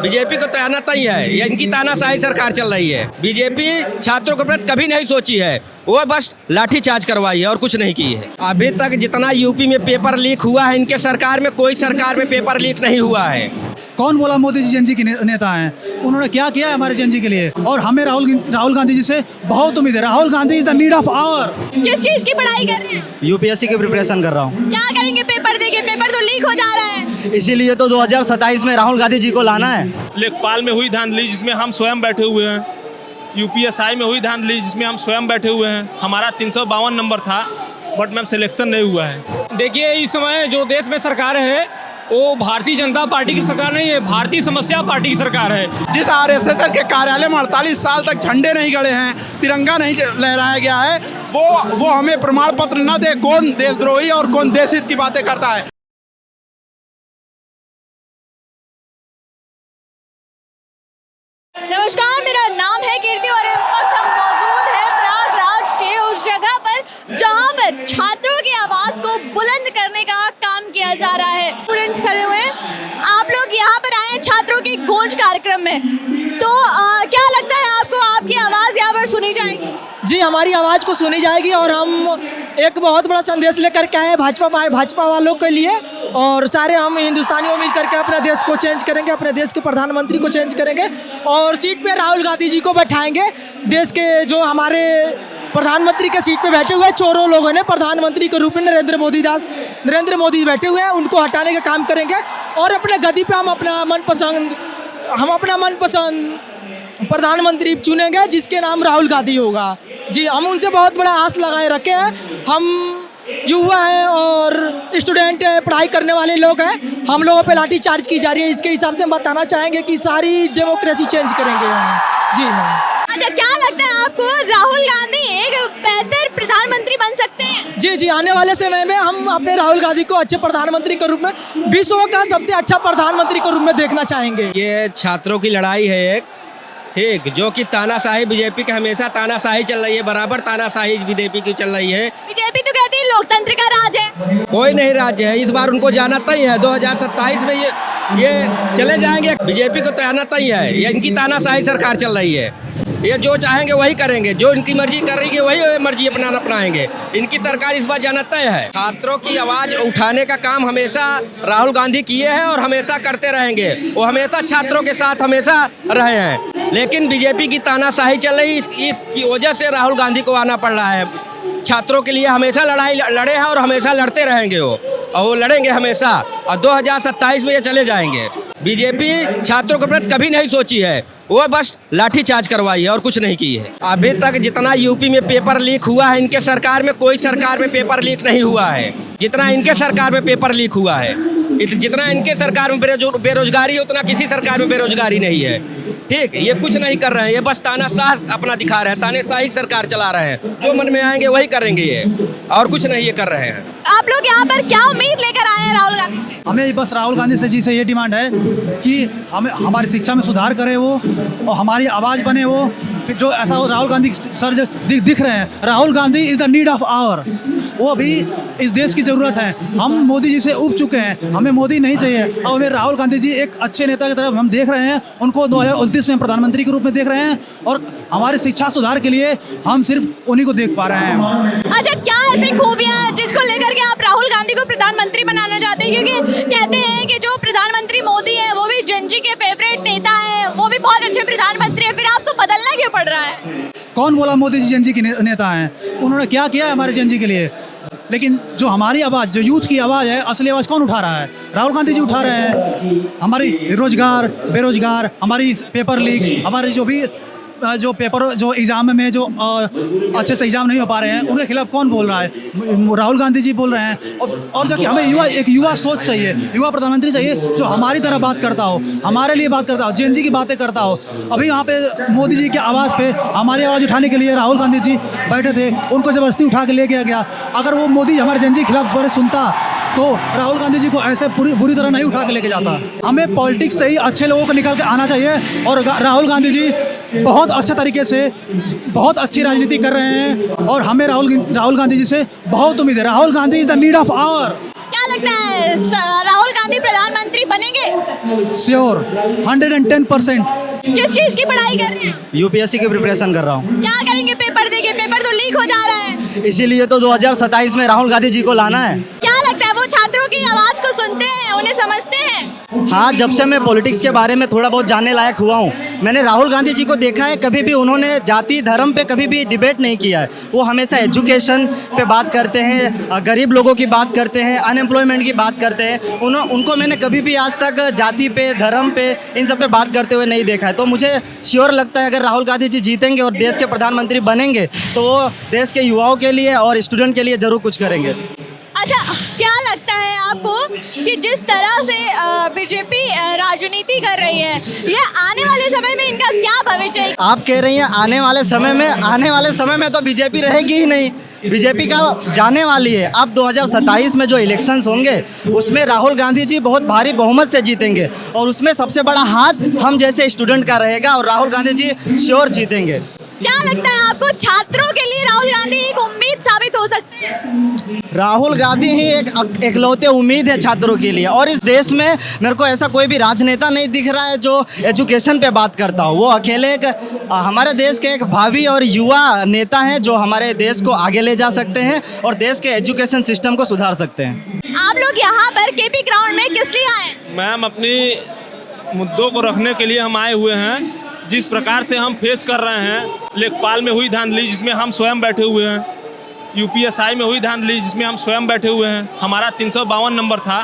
BJP को तो आना तय है, ये इनकी तानाशाही सरकार चल रही है। बीजेपी छात्रों के प्रति कभी नहीं सोची है, वो बस लाठीचार्ज करवाई है और कुछ नहीं की है। अभी तक जितना यूपी में पेपर लीक हुआ है, इनके सरकार में कोई सरकार में पेपर लीक नहीं हुआ है। कौन बोला मोदी जी जेएनजी के नेता हैं? उन्होंने क्या किया है हमारे जेएनजी के लिए? और हमें राहुल गांधी जी से बहुत उम्मीद है। Rahul Gandhi is the need of hour. किस चीज की पढ़ाई कर रहे हैं? यूपीएससी की प्रिपरेशन कर रहा हूँ। क्या करेंगे पेपर देके? पेपर तो लीक हो जा रहा है। इसीलिए तो 2027 में राहुल गांधी जी को लाना है। लेखपाल में हुई धांधली जिसमें हम स्वयं बैठे हुए हैं, यूपीएसआई में हुई धांधली जिसमें हम स्वयं बैठे हुए हैं। हमारा 352 नंबर था, बट मैम सिलेक्शन नहीं हुआ है। देखिए, इस समय जो देश में सरकार है वो भारतीय जनता पार्टी की सरकार नहीं है, भारतीय समस्या पार्टी की सरकार है। जिस आरएसएस के कार्यालय में 48 साल तक झंडे नहीं गड़े हैं, तिरंगा नहीं लहराया गया है, वो हमें प्रमाण पत्र न दे कौन देशद्रोही और कौन देशहित की बातें करता है। नमस्कार, मेरा नाम है कीर्ति और इस वक्त हम मौजूद हैं प्रयागराज के उस जगह पर जहां पर छात्रों की आवाज को बुलंद करने का काम किया जा रहा है। स्टूडेंट्स खड़े हुए हैं, आप लोग यहाँ पर आए हैं छात्रों के गूंज कार्यक्रम में, तो क्या लगता है आपको आपकी आवाज यहाँ पर सुनी जाएगी? जी, हमारी आवाज़ को सुनी जाएगी और हम एक बहुत बड़ा संदेश लेकर के आए भाजपा वालों के लिए, और सारे हम हिंदुस्तानियों मिल करके अपने देश को चेंज करेंगे, अपने देश के प्रधानमंत्री को चेंज करेंगे और सीट पे राहुल गांधी जी को बैठाएंगे। देश के जो हमारे प्रधानमंत्री के सीट पे बैठे हुए चोरों लोगों ने प्रधानमंत्री के रूप में नरेंद्र मोदी बैठे हुए हैं, उनको हटाने का काम करेंगे और अपने गद्दी पे हम अपना मनपसंद प्रधानमंत्री चुनेंगे जिसके नाम राहुल गांधी होगा। जी, हम उनसे बहुत बड़ा आस लगाए रखे हैं। हम युवा हैं और स्टूडेंट हैं, पढ़ाई करने वाले लोग हैं। हम लोगों पे लाठी चार्ज की जा रही है, इसके हिसाब से हम बताना चाहेंगे कि सारी डेमोक्रेसी चेंज करेंगे हम। जी मैम। अच्छा, क्या लगता है आपको राहुल गांधी एक बेहतर प्रधानमंत्री बन सकते हैं? जी, आने वाले समय में हम अपने राहुल गांधी को अच्छे प्रधानमंत्री के रूप में, विश्व का सबसे अच्छा प्रधानमंत्री के रूप में देखना चाहेंगे। ये छात्रों की लड़ाई है एक, ठीक, जो कि तानाशाही बीजेपी की हमेशा तानाशाही चल रही है, बराबर तानाशाही बीजेपी की चल रही है। बीजेपी तो कहती है लोकतंत्र का राज है। कोई नहीं राज्य है, इस बार उनको जाना तय है। 2027 में ये चले जाएंगे। बीजेपी को तो आना तय है, ये इनकी तानाशाही सरकार चल रही है। ये जो चाहेंगे वही करेंगे, जो इनकी मर्जी कर रही है वही मर्जी अपनाएंगे। इनकी सरकार इस बार जाना तय है। छात्रों की आवाज़ उठाने का काम हमेशा राहुल गांधी किए हैं और हमेशा करते रहेंगे। वो हमेशा छात्रों के साथ हमेशा रहे हैं, लेकिन बीजेपी की तानाशाही चल रही, इसकी वजह से राहुल गांधी को आना पड़ रहा है। छात्रों के लिए हमेशा लड़ाई लड़े हैं और हमेशा लड़ते रहेंगे वो, और वो लड़ेंगे हमेशा, और 2027 में ये चले जाएंगे। बीजेपी छात्रों के प्रति कभी नहीं सोची है, वो बस लाठीचार्ज करवाई है और कुछ नहीं की है। अभी तक जितना यूपी में पेपर लीक हुआ है, इनके सरकार में कोई सरकार में पेपर लीक नहीं हुआ है जितना इनके सरकार में पेपर लीक हुआ है। जितना इनके सरकार में बेरोजगारी है, उतना किसी सरकार में बेरोजगारी नहीं है। ठीक, ये कुछ नहीं कर रहे हैं, ये बस तानाशाह अपना दिखा रहे हैं, तानाशाही सरकार चला रहे हैं। जो मन में आएंगे वही करेंगे ये, और कुछ नहीं ये कर रहे हैं। आप लोग यहाँ पर क्या उम्मीद लेकर आए हैं राहुल गांधी से? हमें बस राहुल गांधी जी से ये डिमांड है कि हमारी शिक्षा में सुधार करे वो, और हमारी आवाज़ बने वो। फिर जो ऐसा हो, राहुल गांधी सर जो दिख रहे हैं, Rahul Gandhi is the need of hour. वो अभी इस देश की ज़रूरत है। हम मोदी जी से उब चुके हैं, हमें मोदी नहीं चाहिए। अब हमें राहुल गांधी जी एक अच्छे नेता की तरफ हम देख रहे हैं, उनको 2029 में प्रधानमंत्री के रूप में देख रहे हैं, और हमारे शिक्षा सुधार के लिए हम सिर्फ उन्हीं को देख पा रहे हैं। अच्छा, क्या ऐसी खूबियाँ हैं जिसको लेकर के आप राहुल गांधी को प्रधानमंत्री बनाना चाहते हैं? क्योंकि कहते हैं कि जो प्रधानमंत्री मोदी है वो भी जेएनजी के फेवरेट नेता है, वो भी बहुत अच्छे प्रधानमंत्री है, फिर आपको बदलना क्यों पड़ रहा है? कौन बोला मोदी जी जेएनजी के नेता हैं? उन्होंने क्या किया है हमारे जेएनजी के लिए? लेकिन जो हमारी आवाज़, जो यूथ की आवाज़ है, असली आवाज़ कौन उठा रहा है? राहुल गांधी जी उठा रहे हैं। हमारी बेरोजगार, हमारी पेपर लीक, हमारे जो पेपर जो एग्ज़ाम में जो अच्छे से एग्ज़ाम नहीं हो पा रहे हैं, उनके खिलाफ कौन बोल रहा है? राहुल गांधी जी बोल रहे हैं। और जो कि हमें एक युवा सोच चाहिए, युवा प्रधानमंत्री चाहिए जो हमारी तरह बात करता हो, हमारे लिए बात करता हो, जेएनजी की बातें करता हो। अभी यहाँ पे मोदी जी की आवाज़ पे हमारी आवाज़ उठाने के लिए राहुल गांधी जी बैठे थे, उनको ज़बरदस्ती उठा के ले गया। अगर वो मोदी हमारे जेएनजी के खिलाफ सुनता तो राहुल गांधी जी को ऐसे बुरी तरह नहीं उठा के लेके जाता। हमें पॉलिटिक्स से ही अच्छे लोगों को निकाल के आना चाहिए, और राहुल गांधी जी बहुत अच्छे तरीके से बहुत अच्छी राजनीति कर रहे हैं, और हमें राहुल गांधी जी से बहुत उम्मीद है। Rahul Gandhi is the need of hour. क्या लगता है राहुल गांधी प्रधानमंत्री बनेंगे? श्योर 110%। किस चीज की पढ़ाई कर रहे हैं? यूपीएससी की प्रिपरेशन कर रहा हूँ। क्या करेंगे पेपर देके? पेपर तो लीक हो जा रहा है। इसीलिए तो 2027 में राहुल गांधी जी को लाना है। क्या लगता है वो छात्रों की आवाज को सुनते हैं, उन्हें समझते हैं? हाँ, जब से मैं पॉलिटिक्स के बारे में थोड़ा बहुत जानने लायक हुआ हूँ, मैंने राहुल गांधी जी को देखा है, कभी भी उन्होंने जाति धर्म पे कभी भी डिबेट नहीं किया है। वो हमेशा एजुकेशन पे बात करते हैं, गरीब लोगों की बात करते हैं, अनएम्प्लॉयमेंट की बात करते हैं। उनको मैंने कभी भी आज तक जाति पे, धर्म पे, इन सब पे बात करते हुए नहीं देखा है। तो मुझे श्योर लगता है अगर राहुल गांधी जी जीतेंगे और देश के प्रधानमंत्री बनेंगे तो वो देश के युवाओं के लिए और स्टूडेंट के लिए ज़रूर कुछ करेंगे। अच्छा, क्या लगता है आपको कि जिस तरह से बीजेपी राजनीति कर रही है, ये आने वाले समय में इनका क्या भविष्य है? आप कह रही हैं आने वाले समय में तो बीजेपी रहेगी ही नहीं। बीजेपी का जाने वाली है। अब 2027 में जो इलेक्शंस होंगे उसमें राहुल गांधी जी बहुत भारी बहुमत से जीतेंगे और उसमें सबसे बड़ा हाथ हम जैसे स्टूडेंट का रहेगा और राहुल गांधी जी श्योर जीतेंगे। क्या लगता है आपको छात्रों के लिए राहुल गांधी एक उम्मीद साबित हो सकते हैं? राहुल गांधी ही एक एकलौते उम्मीद है छात्रों के लिए। और इस देश में मेरे को ऐसा कोई भी राजनेता नहीं दिख रहा है जो एजुकेशन पे बात करता हो। वो अकेले एक हमारे देश के एक भावी और युवा नेता हैं जो हमारे देश को आगे ले जा सकते हैं और देश के एजुकेशन सिस्टम को सुधार सकते हैं। आप लोग यहाँ पर केपी ग्राउंड में किस लिए आए? मैम, अपनी मुद्दों को रखने के लिए हम आए हुए हैं। जिस प्रकार से हम फेस कर रहे हैं, लेखपाल में हुई धांधली जिसमें हम स्वयं बैठे हुए हैं, यूपीएसआई में हुई धांधली जिसमें हम स्वयं बैठे हुए हैं। हमारा 352 नंबर था,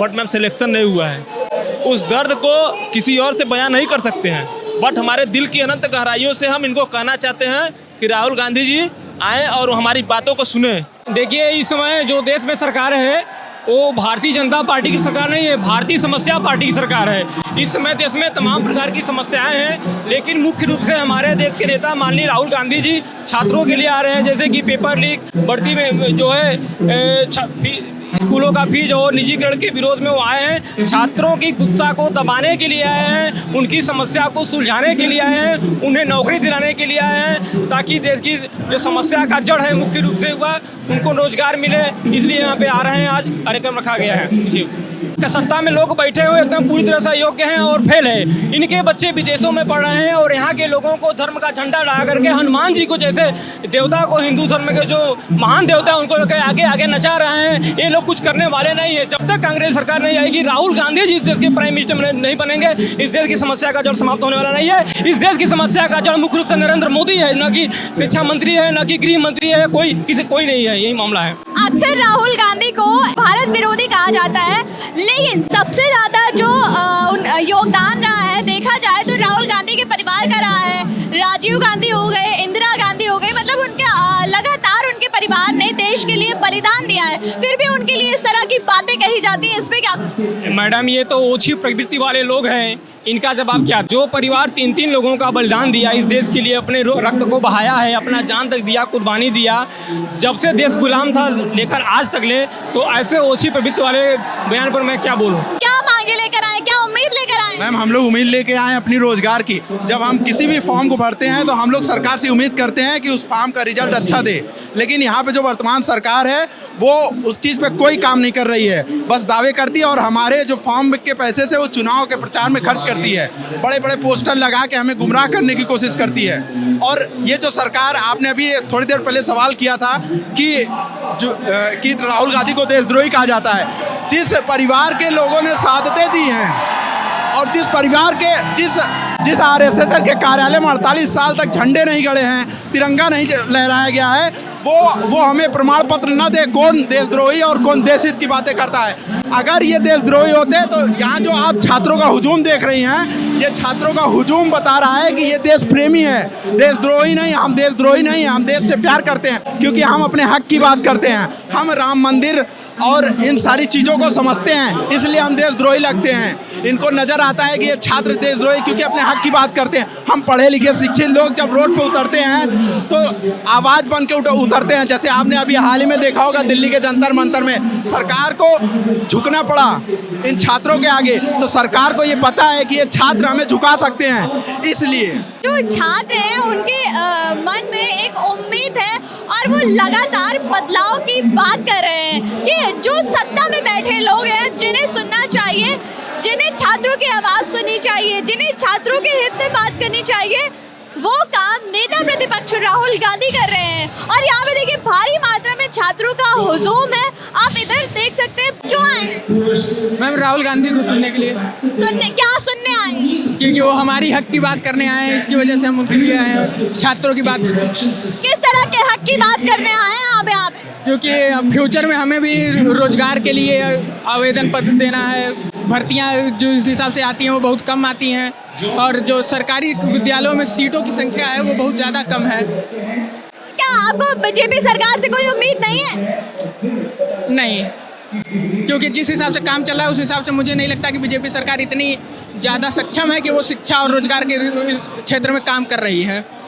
बट मैम सिलेक्शन नहीं हुआ है। उस दर्द को किसी और से बयां नहीं कर सकते हैं, बट हमारे दिल की अनंत गहराइयों से हम इनको कहना चाहते हैं कि राहुल गांधी जी आए और हमारी बातों को सुने। देखिए, इस समय जो देश में सरकार है वो भारतीय जनता पार्टी की सरकार नहीं है, भारतीय समस्या पार्टी की सरकार है। इस समय देश में तमाम प्रकार की समस्याएं हैं, लेकिन मुख्य रूप से हमारे देश के नेता माननीय राहुल गांधी जी छात्रों के लिए आ रहे हैं। जैसे कि पेपर लीक, बढ़ती में जो है स्कूलों का फीस और निजीकरण के विरोध में वो आए हैं। छात्रों की गुस्सा को दबाने के लिए आए हैं, उनकी समस्या को सुलझाने के लिए आए हैं, उन्हें नौकरी दिलाने के लिए आए हैं, ताकि देश की जो समस्या का जड़ है मुख्य रूप से हुआ उनको रोजगार मिले। इसलिए यहाँ पे आ रहे हैं। आज कार्यक्रम रखा गया है। जी, सत्ता में लोग बैठे हुए एकदम पूरी तरह से अयोग्य हैं और फेल है। इनके बच्चे विदेशों में पढ़ रहे हैं और यहाँ के लोगों को धर्म का झंडा लगा करके हनुमान जी को जैसे देवता को, हिंदू धर्म के जो महान देवता है उनको आगे आगे नचा रहे हैं। ये लोग कुछ करने वाले नहीं है। जब तक कांग्रेस सरकार नहीं आएगी, राहुल गांधी जी इस देश के प्राइम मिनिस्टर नहीं बनेंगे, इस देश की समस्या का जड़ समाप्त होने वाला नहीं है। इस देश की समस्या का जड़ मुख्य रूप से नरेंद्र मोदी है, न कि शिक्षा मंत्री है, न कि गृह मंत्री है, कोई नहीं है। यही मामला है। अक्सर राहुल गांधी को भारत विरोधी कहा जाता है, लेकिन सबसे ज्यादा जो योगदान रहा है देखा जाए तो राहुल गांधी के परिवार का रहा है। राजीव गांधी हो गए, इंदिरा गांधी हो गई, मतलब उनके लगातार उनके परिवार ने देश के लिए बलिदान दिया है, फिर भी उनके लिए इस तरह की बातें कही जाती हैं। इस पे क्या? मैडम, ये तो ओछी प्रवृत्ति वाले लोग हैं, इनका जवाब क्या? जो परिवार 3-3 लोगों का बलिदान दिया इस देश के लिए, अपने रक्त को बहाया है, अपना जान तक दिया, कुर्बानी दिया, जब से देश गुलाम था लेकर आज तक ले, तो ऐसे ओछी प्रवृत्ति वाले बयान पर मैं क्या बोलूं? क्या मांगे लेकर आए, क्या उम्मीद लेकर आए? मैम, हम लोग उम्मीद लेके आए अपनी रोजगार की। जब हम किसी भी फॉर्म को भरते हैं तो हम लोग सरकार से उम्मीद करते हैं कि उस फॉर्म का रिजल्ट अच्छा दे, लेकिन यहाँ पे जो वर्तमान सरकार है वो उस चीज़ पे कोई काम नहीं कर रही है, बस दावे करती है और हमारे जो फॉर्म के पैसे से वो चुनाव के प्रचार में खर्च करती है। बड़े बड़े पोस्टर लगा के हमें गुमराह करने की कोशिश करती है। और ये जो सरकार, आपने अभी थोड़ी देर पहले सवाल किया था कि राहुल गांधी को देशद्रोही कहा जाता है। जिस परिवार के लोगों ने शहादतें दी हैं और जिस परिवार के जिस आरएसएस के कार्यालय में 48 साल तक झंडे नहीं गड़े हैं, तिरंगा नहीं लहराया गया है, वो हमें प्रमाण पत्र न दे, कौन देशद्रोही और कौन देशहित की बातें करता है। अगर ये देशद्रोही होते तो यहाँ जो आप छात्रों का हुजूम देख रही हैं, ये छात्रों का हुजूम बता रहा है कि ये देश प्रेमी है, देशद्रोही नहीं। हम देशद्रोही नहीं, हम देश से प्यार करते हैं क्योंकि हम अपने हक की बात करते हैं। हम राम मंदिर और इन सारी चीज़ों को समझते हैं, इसलिए हम देशद्रोही लगते हैं। इनको नज़र आता है कि ये छात्र देशद्रोही क्योंकि अपने हक की बात करते हैं। हम पढ़े लिखे शिक्षित लोग जब रोड पे उतरते हैं तो आवाज़ बन के उतरते हैं। जैसे आपने अभी हाल ही में देखा होगा दिल्ली के जंतर मंतर में सरकार को झुकना पड़ा इन छात्रों के आगे, तो सरकार को ये पता है कि ये छात्र हमें झुका सकते हैं। इसलिए जो छात्र हैं उनके मन में एक उम्मीद है और वो लगातार बदलाव की बात कर रहे हैं कि जो सत्ता में बैठे लोग हैं जिन्हें सुनना चाहिए, जिन्हें छात्रों की आवाज़ सुननी चाहिए, जिन्हें छात्रों के हित में बात करनी चाहिए, वो काम नेता प्रतिपक्ष राहुल गांधी कर रहे हैं। और यहाँ पे देखिए भारी मात्रा में छात्रों का हुजूम है। आप इधर देख सकते हैं। क्यों आए मैम? राहुल गांधी को सुनने के लिए। क्या सुनने आए? क्योंकि वो हमारी हक की बात करने आए हैं, इसकी वजह से हम उनके लिए आए हैं, छात्रों की बात। किस तरह के हक की बात करने आए हैं आप यहाँ पे? क्योंकि फ्यूचर में हमें भी रोजगार के लिए आवेदन पत्र देना है। भर्तियां जो इस हिसाब से आती हैं वो बहुत कम आती हैं और जो सरकारी विद्यालयों में सीटों की संख्या है वो बहुत ज़्यादा कम है। क्या आपको बीजेपी सरकार से कोई उम्मीद नहीं है? नहीं, क्योंकि जिस हिसाब से काम चल रहा है उस हिसाब से मुझे नहीं लगता कि बीजेपी सरकार इतनी ज़्यादा सक्षम है कि वो शिक्षा और रोजगार के क्षेत्र में काम कर रही है।